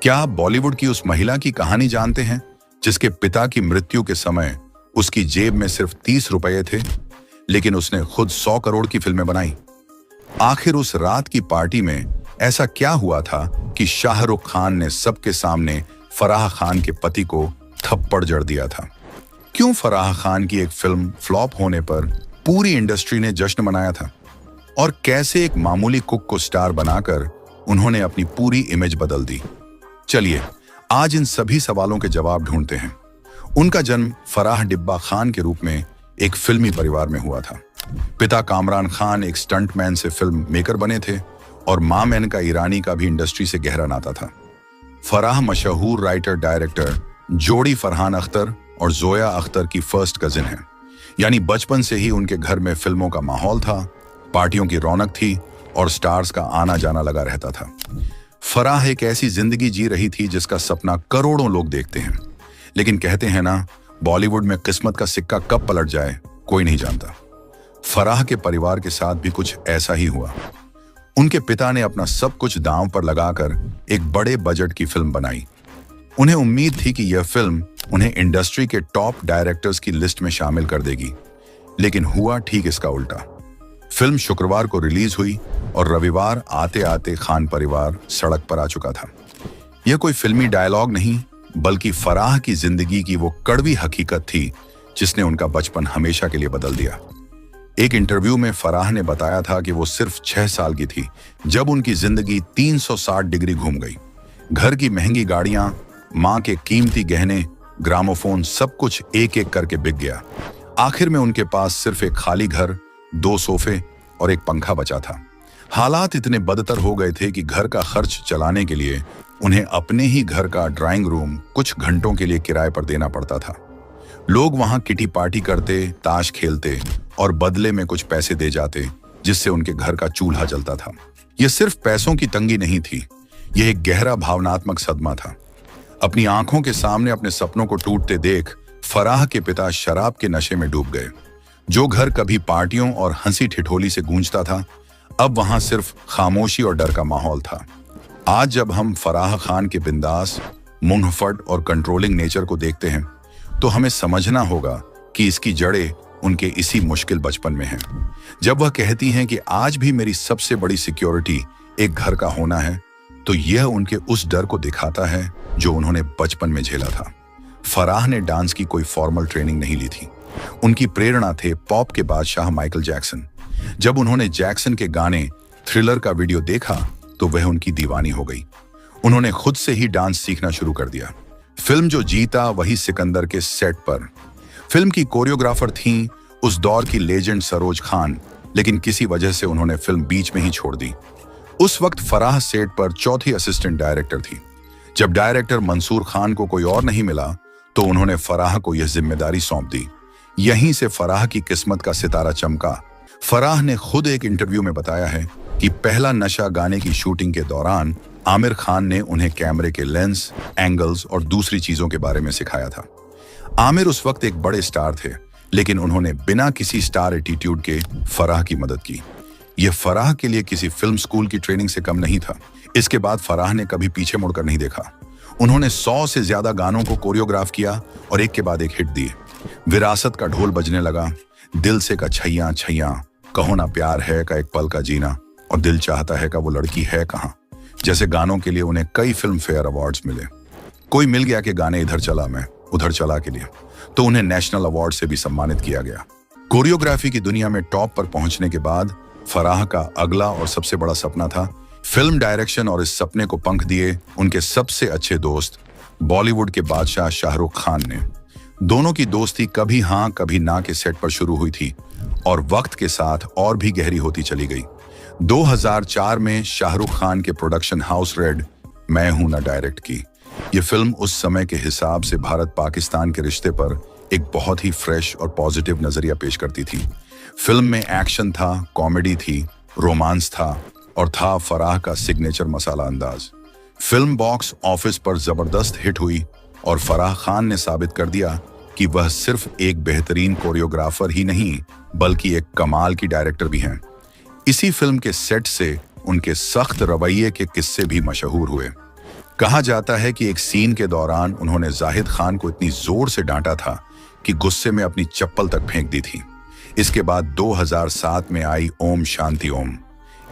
क्या बॉलीवुड की उस महिला की कहानी जानते हैं जिसके पिता की मृत्यु के समय उसकी जेब में सिर्फ 30 रुपए थे, लेकिन उसने खुद 100 करोड़ की फिल्में बनाई? आखिर उस रात की पार्टी में ऐसा क्या हुआ था कि शाहरुख खान ने सबके सामने फराह खान के पति को थप्पड़ जड़ दिया था? क्यों फराह खान की एक फिल्म फ्लॉप होने पर पूरी इंडस्ट्री ने जश्न मनाया था? और कैसे एक मामूली कुक को स्टार बनाकर उन्होंने अपनी पूरी इमेज बदल दी? चलिए आज इन सभी सवालों के जवाब ढूंढते हैं। उनका जन्म फराह डिब्बा खान के रूप में एक फिल्मी परिवार में हुआ था। पिता कामरान खान एक स्टंटमैन से फिल्म मेकर बने थे और मां मेनका ईरानी का भी इंडस्ट्री से गहरा नाता था। फराह मशहूर राइटर डायरेक्टर जोड़ी फरहान अख्तर और जोया अख्तर की फर्स्ट कजिन है, यानी बचपन से ही उनके घर में फिल्मों का माहौल था, पार्टियों की रौनक थी और स्टार्स का आना जाना लगा रहता था। फराह एक ऐसी जिंदगी जी रही थी जिसका सपना करोड़ों लोग देखते हैं, लेकिन कहते हैं ना, बॉलीवुड में किस्मत का सिक्का कब पलट जाए कोई नहीं जानता। फराह के परिवार के साथ भी कुछ ऐसा ही हुआ। उनके पिता ने अपना सब कुछ दांव पर लगाकर एक बड़े बजट की फिल्म बनाई। उन्हें उम्मीद थी कि यह फिल्म उन्हें इंडस्ट्री के टॉप डायरेक्टर्स की लिस्ट में शामिल कर देगी, लेकिन हुआ ठीक इसका उल्टा। फिल्म शुक्रवार को रिलीज हुई और रविवार आते आते खान परिवार सड़क पर आ चुका था। यह कोई फिल्मी डायलॉग नहीं, बल्कि फराह की जिंदगी की वो कड़वी हकीकत थी जिसने उनका बचपन हमेशा के लिए बदल दिया। एक इंटरव्यू में फराह ने बताया था कि वो सिर्फ 6 साल की थी जब उनकी जिंदगी 360 डिग्री घूम गई। घर की महंगी गाड़ियां, मां के कीमती गहने, ग्रामोफोन, सब कुछ एक एक करके बिक गया। आखिर में उनके पास सिर्फ एक खाली घर, 2 सोफे और एक पंखा बचा था। हालात इतने बदतर हो गए थे कि घर का खर्च चलाने के लिए उन्हें अपने ही घर का ड्राइंग रूम कुछ घंटों के लिए किराए पर देना पड़ता था। लोग वहां किटी पार्टी करते, ताश खेलते और बदले में कुछ पैसे दे जाते, जिससे उनके घर का चूल्हा जलता था। यह सिर्फ पैसों की तंगी नहीं थी, यह एक गहरा भावनात्मक सदमा था। अपनी आंखों के सामने अपने सपनों को टूटते देख फराह के पिता शराब के नशे में डूब गए। जो घर कभी पार्टियों और हंसी ठिठोली से गूंजता था, अब वहां सिर्फ खामोशी और डर का माहौल था। आज जब हम फराह खान के बिंदास, मुंहफट और कंट्रोलिंग नेचर को देखते हैं, तो हमें समझना होगा कि इसकी जड़ें उनके इसी मुश्किल बचपन में हैं। जब वह कहती हैं कि आज भी मेरी सबसे बड़ी सिक्योरिटी एक घर का होना है, तो यह उनके उस डर को दिखाता है जो उन्होंने बचपन में झेला था। फराह ने डांस की कोई फॉर्मल ट्रेनिंग नहीं ली थी। उनकी प्रेरणा थे पॉप के बादशाह माइकल जैक्सन। जब उन्होंने जैक्सन के गाने थ्रिलर का वीडियो देखा तो वह उनकी दीवानी हो गई। उन्होंने खुद से ही डांस सीखना शुरू कर दिया। फिल्म जो जीता वही सिकंदर के सेट पर। फिल्म की कोरियोग्राफर थीं उस दौर की लेजेंड सरोज खान, लेकिन किसी वजह से उन्होंने फिल्म बीच में ही छोड़ दी। उस वक्त फराह सेट पर चौथी असिस्टेंट डायरेक्टर थी। जब डायरेक्टर मंसूर खान को कोई और नहीं मिला तो उन्होंने फराह को यह जिम्मेदारी सौंप दी। यहीं से फराह की किस्मत का सितारा चमका। फराह ने खुद एक इंटरव्यू में बताया है कि पहला नशा गाने की शूटिंग के दौरान आमिर खान ने उन्हें कैमरे के लेंस, एंगल्स और दूसरी चीजों के बारे में सिखाया था। आमिर उस वक्त एक बड़े स्टार थे, लेकिन उन्होंने बिना किसी स्टार एटीट्यूड के फराह की मदद की। यह फराह के लिए किसी फिल्म स्कूल की ट्रेनिंग से कम नहीं था। इसके बाद फराह ने कभी पीछे मुड़कर नहीं देखा। उन्होंने 100 से ज्यादा गानों को कोरियोग्राफ किया और एक के बाद एक हिट दिए। विरासत का ढोल बजने लगा, दिल से का छैया छैया, कहो ना प्यार है का एक पल का जीना और दिल चाहता है का वो लड़की है कहाँ जैसे गानों के लिए उन्हें कई फिल्म फेयर अवार्ड्स मिले। कोई मिल गया कि गाने इधर चला मैं उधर चला के लिए, तो उन्हें नेशनल अवार्ड से भी सम्मानित किया गया। कोरियोग्राफी की दुनिया में टॉप पर पहुंचने के बाद फराह का अगला और सबसे बड़ा सपना था फिल्म डायरेक्शन, और इस सपने को पंख दिए उनके सबसे अच्छे दोस्त बॉलीवुड के बादशाह शाहरुख खान ने। दोनों की दोस्ती कभी हाँ कभी ना के सेट पर शुरू हुई थी और वक्त के साथ और भी गहरी होती चली गई। 2004 में शाहरुख खान के प्रोडक्शन हाउस रेड मैं हूं ना डायरेक्ट की। यह फिल्म उस समय के हिसाब से भारत पाकिस्तान के रिश्ते पर एक बहुत ही फ्रेश और पॉजिटिव नजरिया पेश करती थी। फिल्म में एक्शन था, कॉमेडी थी, रोमांस था और था फराह का सिग्नेचर मसाला अंदाज। फिल्म बॉक्स ऑफिस पर जबरदस्त हिट हुई और फराह खान ने साबित कर दिया कि वह सिर्फ एक बेहतरीन कोरियोग्राफर ही नहीं बल्कि एक कमाल की डायरेक्टर भी हैं। इसी फिल्म के सेट से उनके सख्त रवैये के किस्से भी मशहूर हुए। कहा जाता है कि एक सीन के दौरान उन्होंने जाहिद खान को इतनी जोर से डांटा था कि गुस्से में अपनी चप्पल तक फेंक दी थी। इसके बाद 2007 में आई ओम शांति ओम।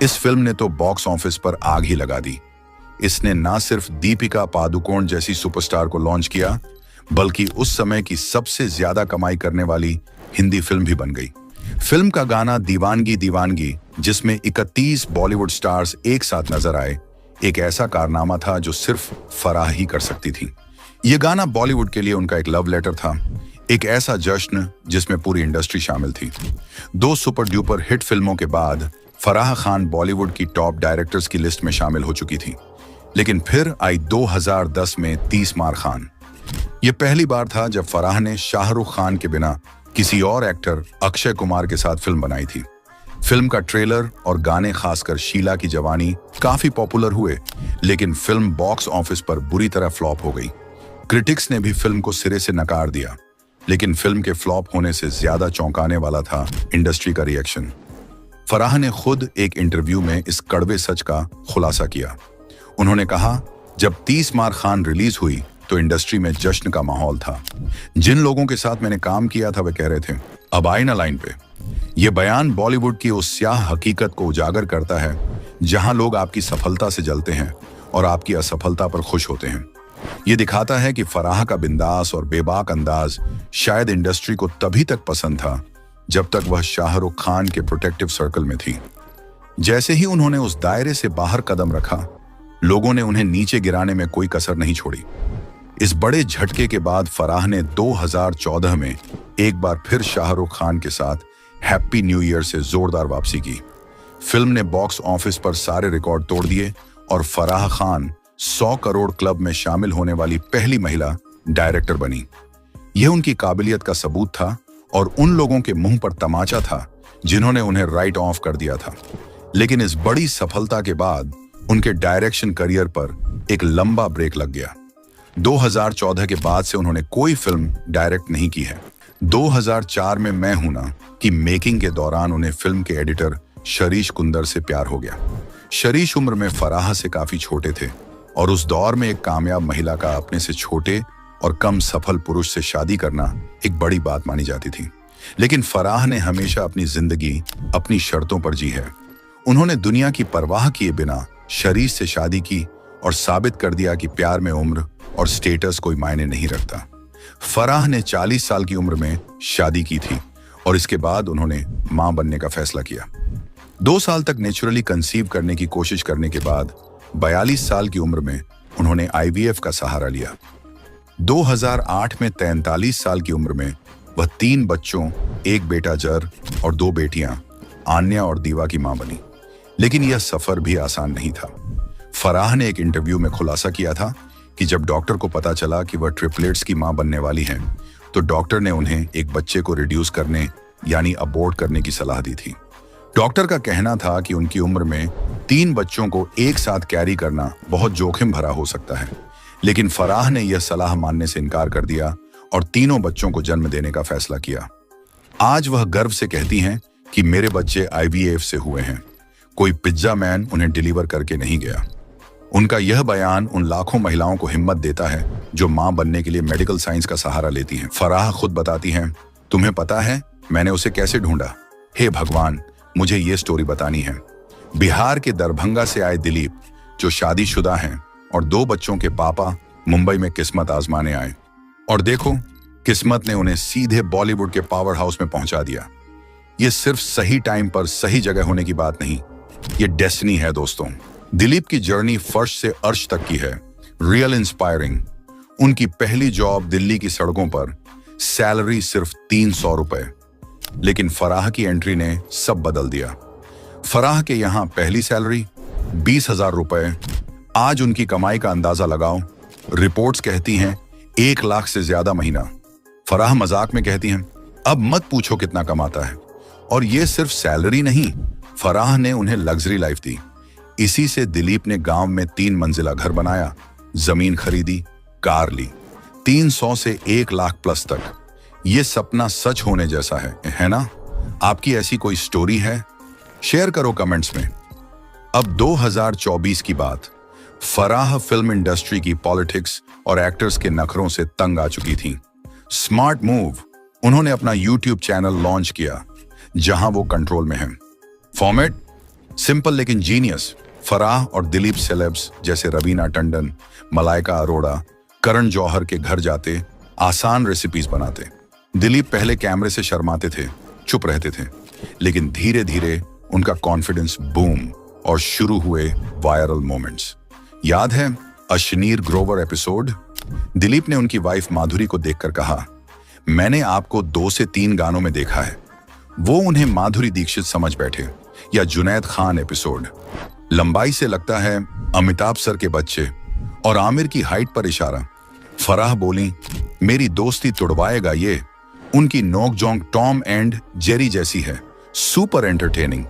इस फिल्म ने तो बॉक्स ऑफिस पर आग ही लगा दी। इसने ना सिर्फ दीपिका पादुकोण जैसी सुपरस्टार को लॉन्च किया, बल्कि उस समय की सबसे ज्यादा कमाई करने वाली हिंदी फिल्म भी बन गई। फिल्म का गाना दीवानगी दीवानगी, जिसमें 31 बॉलीवुड स्टार्स एक साथ नजर आए, एक ऐसा कारनामा था जो सिर्फ फराह ही कर सकती थी। यह गाना बॉलीवुड के लिए उनका एक लव लेटर था, एक ऐसा जश्न जिसमें पूरी इंडस्ट्री शामिल थी। 2 सुपर ड्यूपर हिट फिल्मों के बाद फराह खान बॉलीवुड की टॉप डायरेक्टर्स की लिस्ट में शामिल हो चुकी थी। लेकिन फिर आई 2010 में 30 मार खान। यह पहली बार था जब फराह ने शाहरुख खान के बिना किसी और एक्टर अक्षय कुमार के साथ फिल्म बनाई थी। फिल्म का ट्रेलर और गाने, खासकर शीला की जवानी, काफी पॉपुलर हुए, लेकिन फिल्म बॉक्स ऑफिस पर बुरी तरह फ्लॉप हो गई। क्रिटिक्स ने भी फिल्म को सिरे से नकार दिया, लेकिन फिल्म के फ्लॉप होने से ज्यादा चौंकाने वाला था इंडस्ट्री का रिएक्शन। फराह ने खुद एक इंटरव्यू में इस कड़वे सच का खुलासा किया। उन्होंने कहा, जब 30 मार खान रिलीज हुई तो इंडस्ट्री में जश्न का माहौल था। जिन लोगों के साथ मैंने काम किया था वे कह रहे थे, अब आई ना लाइन पे। यह बयान बॉलीवुड की उस स्याह हकीकत को उजागर करता है जहां लोग आपकी सफलता से जलते हैं और आपकी असफलता पर खुश होते हैं। यह दिखाता है कि फराह का बिंदास और बेबाक अंदाज शायद इंडस्ट्री को तभी तक पसंद था जब तक वह शाहरुख खान के प्रोटेक्टिव सर्कल में थी। जैसे ही उन्होंने उस दायरे से बाहर कदम रखा, लोगों ने उन्हें नीचे गिराने में कोई कसर नहीं छोड़ी। इस बड़े झटके के बाद फराह ने 2014 में एक बार फिर शाहरुख खान के साथ हैप्पी न्यू ईयर से जोरदार वापसी की। फिल्म ने बॉक्स ऑफिस पर सारे रिकॉर्ड तोड़ दिए और फराह खान 100 करोड़ क्लब में शामिल होने वाली पहली महिला डायरेक्टर बनी। यह उनकी काबिलियत का सबूत था और उन लोगों के मुंह पर तमाचा था जिन्होंने उन्हें राइट ऑफ कर दिया था। लेकिन इस बड़ी सफलता के बाद उनके डायरेक्शन करियर पर एक लंबा ब्रेक लग गया। 2014 के बाद से उन्होंने कोई फिल्म डायरेक्ट नहीं की है। 2004 में मैं हूं ना की मेकिंग के दौरान उन्हें फिल्म के एडिटर शरीश कुंदर से प्यार हो गया। शरीश उम्र में फराह से काफी छोटे थे और उस दौर में एक कामयाब महिला का अपने से छोटे और कम सफल पुरुष से शादी करना एक बड़ी बात मानी जाती थी। लेकिन फराह ने हमेशा अपनी जिंदगी अपनी शर्तों पर जी है। उन्होंने दुनिया की परवाह किए बिना शरीश से शादी की और साबित कर दिया कि प्यार में उम्र और स्टेटस कोई मायने नहीं रखता। फराह ने 40 साल की उम्र में शादी की थी और इसके बाद उन्होंने मां बनने का फैसला किया। 2 साल तक नेचुरली कंसीव करने की कोशिश करने के बाद 42 साल की उम्र में उन्होंने IVF का सहारा लिया। 2008 में 43 साल की उम्र में वह 3 बच्चों, एक बेटा जर और 2 बेटियां आन्या और दीवा की मां बनी। लेकिन यह सफर भी आसान नहीं था। फराह ने एक इंटरव्यू में खुलासा किया था कि जब डॉक्टर को पता चला कि वह ट्रिपलेट्स की मां बनने वाली हैं, तो डॉक्टर ने उन्हें एक बच्चे को रिड्यूस करने यानी अबॉर्ट करने की सलाह दी थी। डॉक्टर का कहना था कि उनकी उम्र में 3 बच्चों को एक साथ कैरी करना बहुत जोखिम भरा हो सकता है। लेकिन फराह ने यह सलाह मानने से इनकार कर दिया और तीनों बच्चों को जन्म देने का फैसला किया। आज वह गर्व से कहती हैं कि मेरे बच्चे IVF से हुए हैं, कोई पिज्जा मैन उन्हें डिलीवर करके नहीं गया। उनका यह बयान उन लाखों महिलाओं को हिम्मत देता है जो मां बनने के लिए मेडिकल साइंस का सहारा लेती हैं। फराह खुद बताती हैं, तुम्हें पता है मैंने उसे कैसे ढूंढा? हे भगवान, मुझे ये स्टोरी बतानी है। बिहार के दरभंगा से आए दिलीप, जो शादीशुदा हैं और 2 बच्चों के पापा, मुंबई में किस्मत आजमाने आए। और देखो, किस्मत ने उन्हें सीधे बॉलीवुड के पावर हाउस में पहुंचा दिया। ये सिर्फ सही टाइम पर सही जगह होने की बात नहीं, ये डेस्टिनी है दोस्तों। दिलीप की जर्नी फर्श से अर्श तक की है, रियल इंस्पायरिंग। उनकी पहली जॉब दिल्ली की सड़कों पर, सैलरी सिर्फ 300 रुपए। लेकिन फराह की एंट्री ने सब बदल दिया। फराह के यहां पहली सैलरी 20,000 रुपए। आज उनकी कमाई का अंदाजा लगाओ। रिपोर्ट्स कहती हैं 1 लाख से ज्यादा महीना। फराह मजाक में कहती हैं, अब मत पूछो कितना कमाता है। और ये सिर्फ सैलरी नहीं, फराह ने उन्हें लग्जरी लाइफ दी। इसी से दिलीप ने गांव में 3 मंजिला घर बनाया, जमीन खरीदी, कार ली। 300 से 1 लाख प्लस तक। ये सपना सच होने जैसा है ना? आपकी ऐसी कोई स्टोरी है? शेयर करो कमेंट्स में। अब 2024 की बात। फराह फिल्म इंडस्ट्री की पॉलिटिक्स और एक्टर्स के नखरों से तंग आ चुकी थी। स्मार्ट मूव, उन्होंने अपना यूट्यूब चैनल लॉन्च किया जहां वो कंट्रोल में हैं। फॉर्मेट सिंपल लेकिन जीनियस। फराह और दिलीप सेलेब्स जैसे रवीना टंडन, मलाइका अरोड़ा, करण जौहर के घर जाते, आसान रेसिपीज बनाते। दिलीप पहले कैमरे से शर्माते थे, चुप रहते थे, लेकिन धीरे धीरे उनका कॉन्फिडेंस बूम और शुरू हुए वायरल मोमेंट्स। याद है अश्नीर ग्रोवर एपिसोड? दिलीप ने उनकी वाइफ माधुरी को देखकर कहा, मैंने आपको 2 से 3 गानों में देखा है। वो उन्हें माधुरी दीक्षित समझ बैठे। या जुनैद खान एपिसोड, लंबाई से लगता है अमिताभ सर के बच्चे और आमिर की हाइट पर इशारा। फराह बोली, मेरी दोस्ती तुड़वाएगा ये। उनकी नोकझोंक टॉम एंड जेरी जैसी है, सुपर एंटरटेनिंग।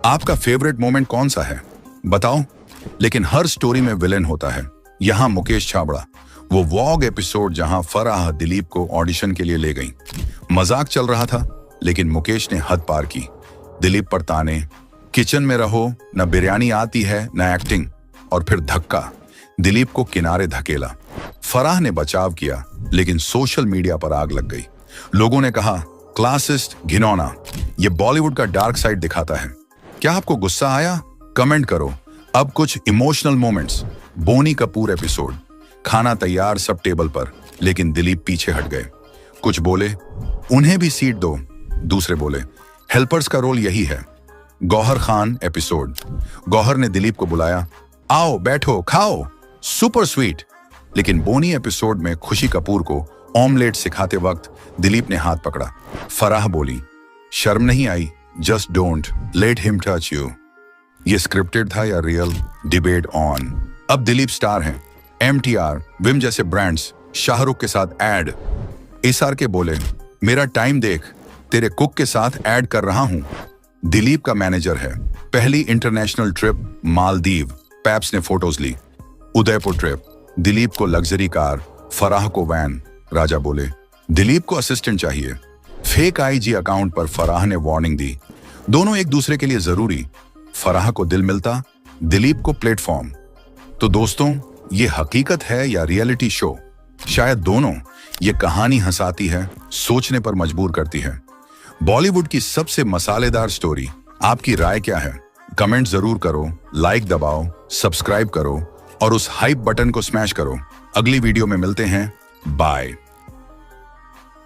आपका फेवरेट मोमेंट कौन सा है बताओ? लेकिन हर स्टोरी में विलेन होता है। यहां मुकेश छाबड़ा, वो वॉग एपिसोड जहां फराह दिलीप को ऑडिशन के लिए ले गई। मजाक चल रहा था लेकिन मुकेश ने हद पार की। दिलीप पर ताने, किचन में रहो, न बिरयानी आती है न एक्टिंग, और फिर धक्का, दिलीप को किनारे धकेला। फराह ने बचाव किया लेकिन सोशल मीडिया पर आग लग गई। लोगों ने कहा, क्लासिस्ट, घिनौना, ये बॉलीवुड का डार्क साइड दिखाता है। क्या आपको गुस्सा आया? कमेंट करो। अब कुछ emotional moments. Boney Kapoor episode, खाना तैयार, सब टेबल पर, लेकिन दिलीप पीछे हट गए। कुछ बोले, उन्हें भी सीट दो। दूसरे बोले, हेल्पर्स का रोल यही है। गौहर खान एपिसोड, गौहर ने दिलीप को बुलाया, आओ बैठो खाओ, सुपर स्वीट। लेकिन बोनी एपिसोड में खुशी कपूर को ऑमलेट सिखाते वक्त दिलीप ने हाथ पकड़ा। फराह बोली, शर्म नहीं आई? Just don't let him touch you. ये स्क्रिप्टेड था या रियल? Debate on. अब दिलीप स्टार हैं। MTR, विम जैसे ब्रांड्स, शाहरुख के साथ एड। SR के बोले, मेरा टाइम देख, तेरे कुक के साथ ऐड कर रहा हूं। दिलीप का मैनेजर है। पहली इंटरनेशनल ट्रिप मालदीव, पैप्स ने फोटोज ली। उदयपुर ट्रिप, दिलीप को लग्जरी कार, फराह को वैन। राजा बोले, दिलीप को असिस्टेंट चाहिए। फेक IG अकाउंट पर फराह ने वार्निंग दी। दोनों एक दूसरे के लिए जरूरी। फराह को दिल मिलता, दिलीप को प्लेटफॉर्म। तो दोस्तों, ये हकीकत है या रियलिटी शो? शायद दोनों। ये कहानी हंसाती है, सोचने पर मजबूर करती है। बॉलीवुड की सबसे मसालेदार स्टोरी। आपकी राय क्या है? कमेंट जरूर करो, लाइक दबाओ, सब्सक्राइब करो और उस हाइप बटन को स्मैश करो। अगली वीडियो में मिलते हैं। बाय।